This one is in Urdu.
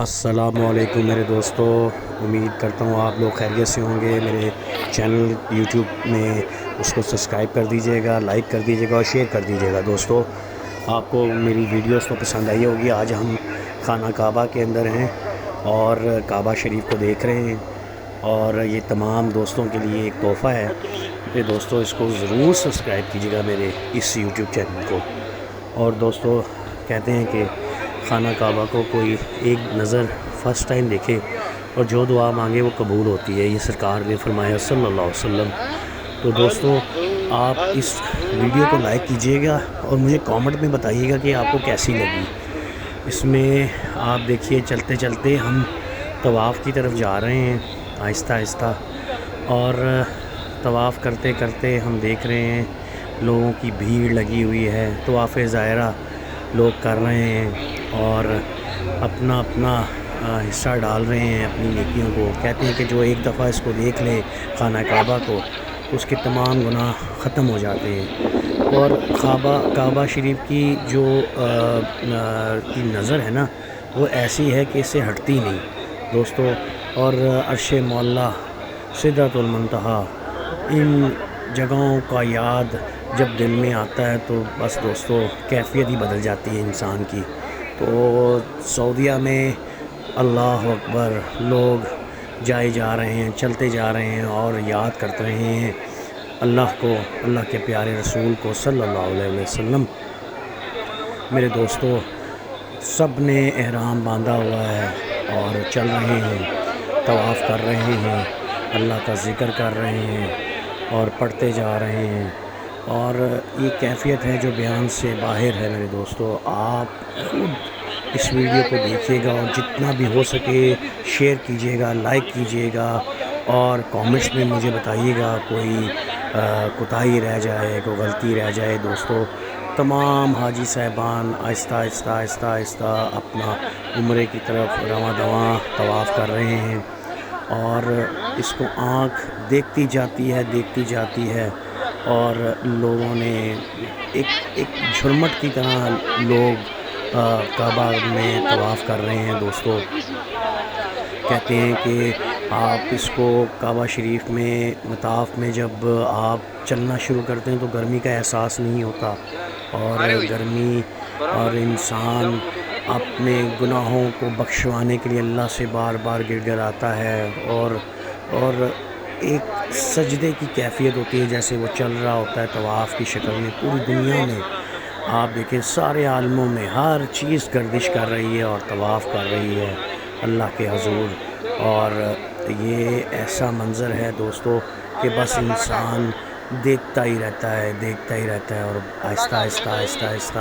السلام علیکم میرے دوستو، امید کرتا ہوں آپ لوگ خیریت سے ہوں گے۔ میرے چینل یوٹیوب میں اس کو سبسکرائب کر دیجیے گا، لائک کر دیجیے گا اور شیئر کر دیجیے گا۔ دوستو، آپ کو میری ویڈیوز تو پسند آئی ہوگی۔ آج ہم خانہ کعبہ کے اندر ہیں اور کعبہ شریف کو دیکھ رہے ہیں، اور یہ تمام دوستوں کے لیے ایک تحفہ ہے۔ میرے دوستو، اس کو ضرور سبسکرائب کیجیے گا، میرے اس یوٹیوب چینل کو۔ اور دوستو، کہتے ہیں کہ خانہ کعبہ کو کوئی ایک نظر فرسٹ ٹائم دیکھے اور جو دعا مانگے وہ قبول ہوتی ہے، یہ سرکار نے فرمایا صلی اللہ علیہ وسلم۔ تو دوستو، آپ اس ویڈیو کو لائک کیجیے گا اور مجھے کامنٹ میں بتائیے گا کہ آپ کو کیسی لگی۔ اس میں آپ دیکھیے، چلتے چلتے ہم طواف کی طرف جا رہے ہیں آہستہ آہستہ، اور طواف کرتے کرتے ہم دیکھ رہے ہیں لوگوں کی بھیڑ لگی ہوئی ہے۔ طواف ظاہرہ لوگ کر رہے ہیں اور اپنا اپنا حصہ ڈال رہے ہیں اپنی نیکیوں کو۔ کہتے ہیں کہ جو ایک دفعہ اس کو دیکھ لے خانہ کعبہ کو، تو اس کے تمام گناہ ختم ہو جاتے ہیں۔ اور کعبہ شریف کی جو کی نظر ہے نا، وہ ایسی ہے کہ اس سے ہٹتی نہیں دوستو۔ اور عرش معلیٰ، سدرۃ المنتہا، ان جگہوں کا یاد جب دل میں آتا ہے تو بس دوستو کیفیت ہی بدل جاتی ہے انسان کی۔ تو سعودیہ میں اللہ اکبر، لوگ جائے جا رہے ہیں، چلتے جا رہے ہیں اور یاد کرتے رہے ہیں اللہ کو، اللہ کے پیارے رسول کو صلی اللہ علیہ وسلم۔ میرے دوستو، سب نے احرام باندھا ہوا ہے اور چل رہے ہیں، طواف کر رہے ہیں، اللہ کا ذکر کر رہے ہیں اور پڑھتے جا رہے ہیں، اور یہ کیفیت ہے جو بیان سے باہر ہے۔ میرے دوستو، آپ خود اس ویڈیو کو دیکھیے گا اور جتنا بھی ہو سکے شیئر کیجیے گا، لائک کیجیے گا، اور کامنٹس میں مجھے بتائیے گا کوئی کوتاہی رہ جائے، کوئی غلطی رہ جائے۔ دوستو، تمام حاجی صاحبان آہستہ آہستہ آہستہ آہستہ اپنا عمرے کی طرف رواں دواں طواف کر رہے ہیں، اور اس کو آنکھ دیکھتی جاتی ہے، اور لوگوں نے ایک جھرمٹ کی طرح لوگ کعبہ میں طواف کر رہے ہیں۔ دوستو، کہتے ہیں کہ آپ اس کو کعبہ شریف میں مطاف میں جب آپ چلنا شروع کرتے ہیں تو گرمی کا احساس نہیں ہوتا، اور گرمی اور انسان اپنے گناہوں کو بخشوانے کے لیے اللہ سے بار بار گر گراتا ہے، اور ایک سجدے کی کیفیت ہوتی ہے جیسے وہ چل رہا ہوتا ہے طواف کی شکل میں۔ پوری دنیا میں آپ دیکھیں، سارے عالموں میں ہر چیز گردش کر رہی ہے اور طواف کر رہی ہے اللہ کے حضور، اور یہ ایسا منظر ہے دوستو کہ بس انسان دیکھتا ہی رہتا ہے اور آہستہ آہستہ